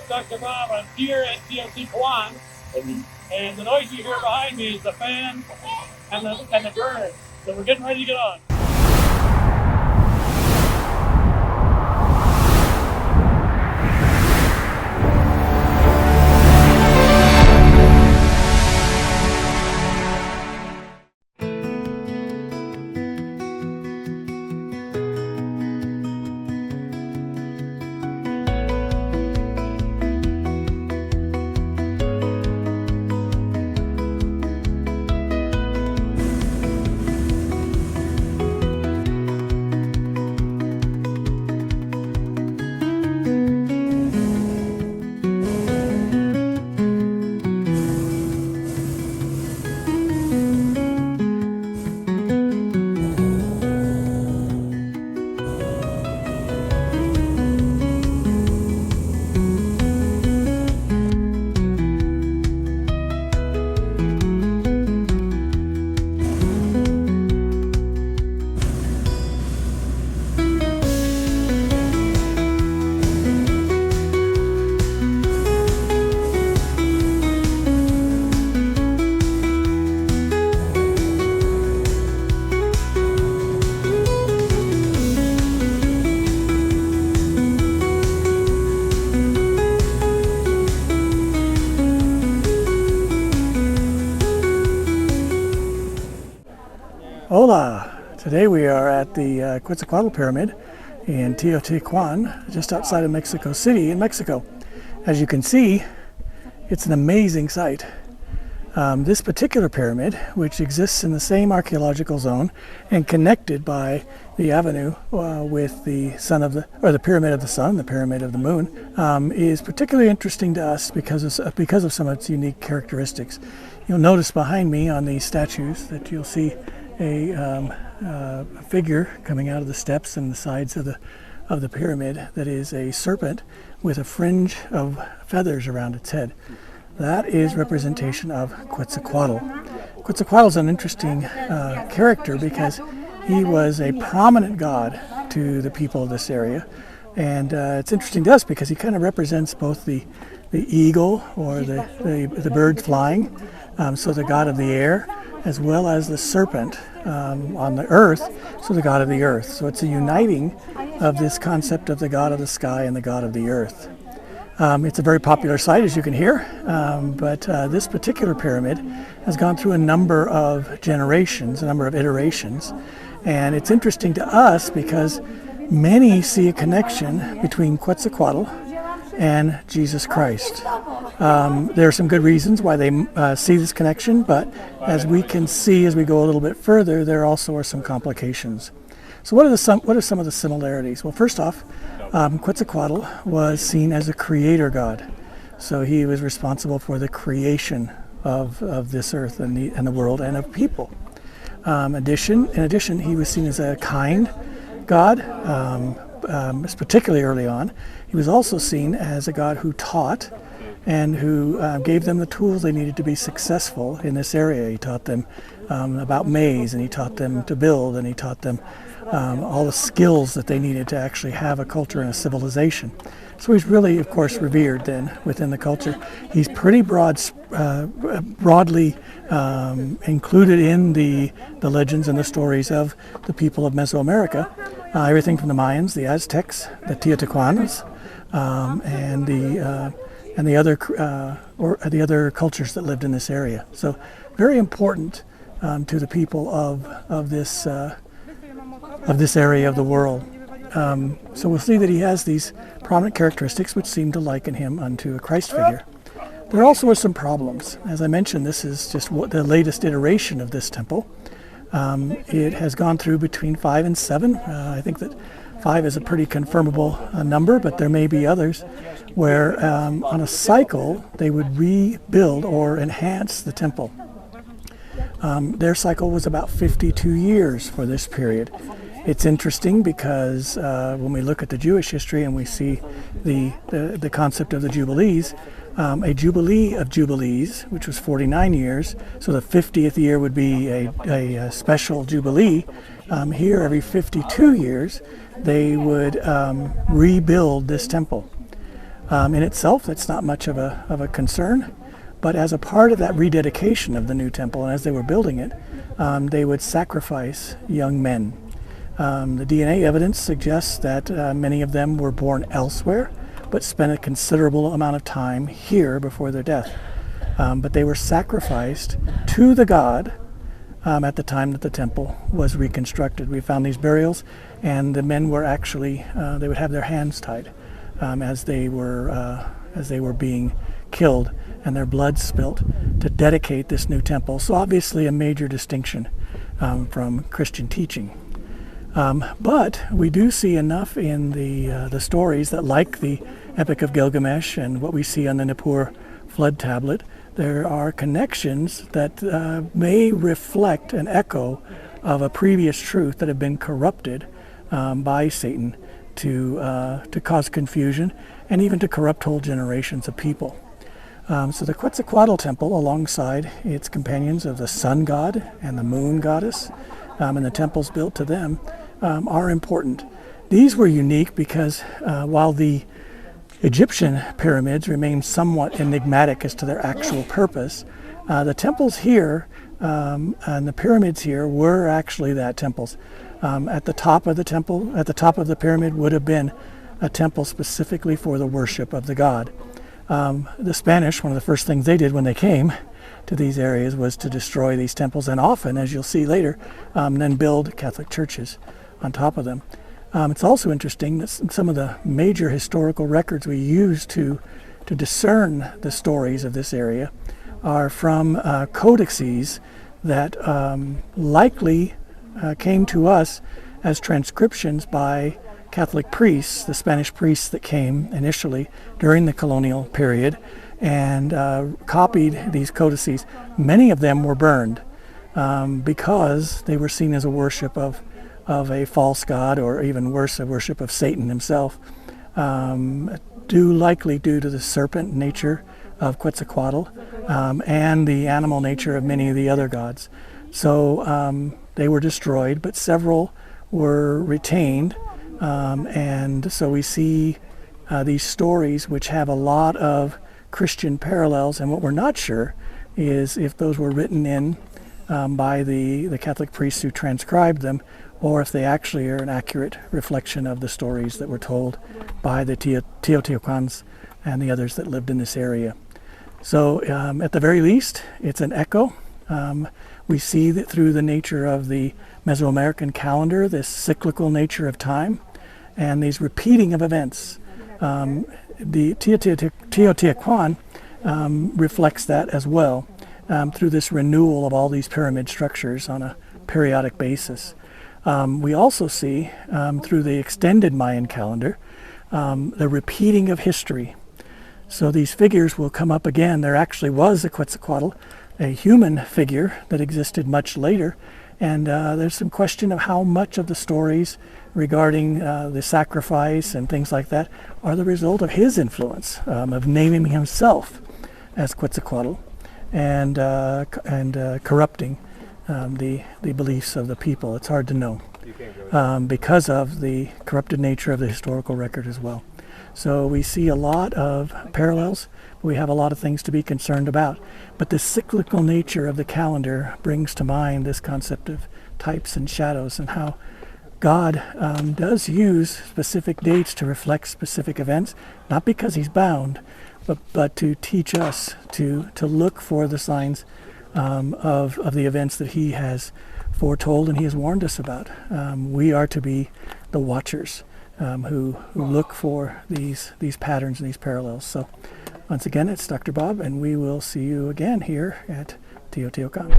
Dr. Bob. I'm here at Teotihuacan, and the noise you hear behind me is the fan and the birds. So we're getting ready to get on. Hola! Today we are at the Quetzalcoatl Pyramid in Teotihuacan, just outside of Mexico City in Mexico. As you can see, it's an amazing sight. This particular pyramid, which exists in the same archaeological zone and connected by the avenue with the the Pyramid of the Sun, the Pyramid of the Moon, is particularly interesting to us because of some of its unique characteristics. You'll notice behind me on these statues that you'll see a figure coming out of the steps and the sides of the pyramid that is a serpent with a fringe of feathers around its head. That is representation of Quetzalcoatl. Quetzalcoatl is an interesting character because he was a prominent god to the people of this area, and it's interesting to us because he kind of represents both the eagle or the bird flying, so the god of the air, as well as the serpent on the earth, so the god of the earth. So it's a uniting of this concept of the god of the sky and the god of the earth. It's a very popular site, as you can hear, but this particular pyramid has gone through a number of generations, a number of iterations, and it's interesting to us because many see a connection between Quetzalcoatl and Jesus Christ. There are some good reasons why they see this connection, but as we can see as we go a little bit further, there also are some complications. So what are some of the similarities? Well, first off, Quetzalcoatl was seen as a creator god. So he was responsible for the creation of this earth and the world and of people. In addition, he was seen as a kind god, particularly early on. He was also seen as a god who taught and who gave them the tools they needed to be successful in this area. He taught them about maize, and he taught them to build, and he taught them all the skills that they needed to actually have a culture and a civilization. So he's really, of course, revered then within the culture. He's pretty broadly included in the legends and the stories of the people of Mesoamerica. Everything from the Mayans, the Aztecs, the Teotihuacans, and the other cultures that lived in this area. So very important to the people of this area of the world. So we'll see that he has these prominent characteristics which seem to liken him unto a Christ figure. There also are some problems. As I mentioned, this is just the latest iteration of this temple. It has gone through between 5 and 7. I think that 5 is a pretty confirmable number, but there may be others where on a cycle they would rebuild or enhance the temple. Their cycle was about 52 years for this period. It's interesting because when we look at the Jewish history and we see the concept of the Jubilees, a Jubilee of Jubilees, which was 49 years, so the 50th year would be a special Jubilee. Here, every 52 years, they would rebuild this temple. In itself, it's not much of a concern, but as a part of that rededication of the new temple, and as they were building it, they would sacrifice young men. The DNA evidence suggests that many of them were born elsewhere, but spent a considerable amount of time here before their death. But they were sacrificed to the god at the time that the temple was reconstructed. We found these burials, and the men were actually, they would have their hands tied as they were being killed, and their blood spilt to dedicate this new temple. So obviously a major distinction from Christian teaching. But we do see enough in the stories that, like the Epic of Gilgamesh and what we see on the Nippur flood tablet, there are connections that may reflect an echo of a previous truth that had been corrupted by Satan to cause confusion and even to corrupt whole generations of people. So the Quetzalcoatl temple, alongside its companions of the sun god and the moon goddess, and the temples built to them, are important. These were unique because while the Egyptian pyramids remain somewhat enigmatic as to their actual purpose, the temples here and the pyramids here were actually that temples. At the top of the temple, at the top of the pyramid, would have been a temple specifically for the worship of the god. The Spanish, one of the first things they did when they came to these areas was to destroy these temples, and often, as you'll see later, then build Catholic churches on top of them. It's also interesting that some of the major historical records we use to discern the stories of this area are from codices that likely came to us as transcriptions by Catholic priests, the Spanish priests that came initially during the colonial period and copied these codices. Many of them were burned because they were seen as a worship of a false god, or even worse, a worship of Satan himself, likely due to the serpent nature of Quetzalcoatl and the animal nature of many of the other gods. So they were destroyed, but several were retained, and so we see these stories which have a lot of Christian parallels, and what we're not sure is if those were written in by the Catholic priests who transcribed them, or if they actually are an accurate reflection of the stories that were told by the Teotihuacans and the others that lived in this area. So at the very least, it's an echo. We see that through the nature of the Mesoamerican calendar, this cyclical nature of time, and these repeating of events. The Teotihuacan reflects that as well through this renewal of all these pyramid structures on a periodic basis. We also see through the extended Mayan calendar the repeating of history. So these figures will come up again. There actually was a Quetzalcoatl, a human figure that existed much later, and there's some question of how much of the stories regarding the sacrifice and things like that are the result of his influence, of naming himself as Quetzalcoatl and corrupting the beliefs of the people. It's hard to know because of the corrupted nature of the historical record as well. So we see a lot of parallels. We have a lot of things to be concerned about. But the cyclical nature of the calendar brings to mind this concept of types and shadows, and how God does use specific dates to reflect specific events, not because he's bound, but to teach us to look for the signs of the events that he has foretold and he has warned us about. We are to be the watchers who look for these patterns and these parallels. So once again, it's Dr. Bob, and we will see you again here at Teotihuacan.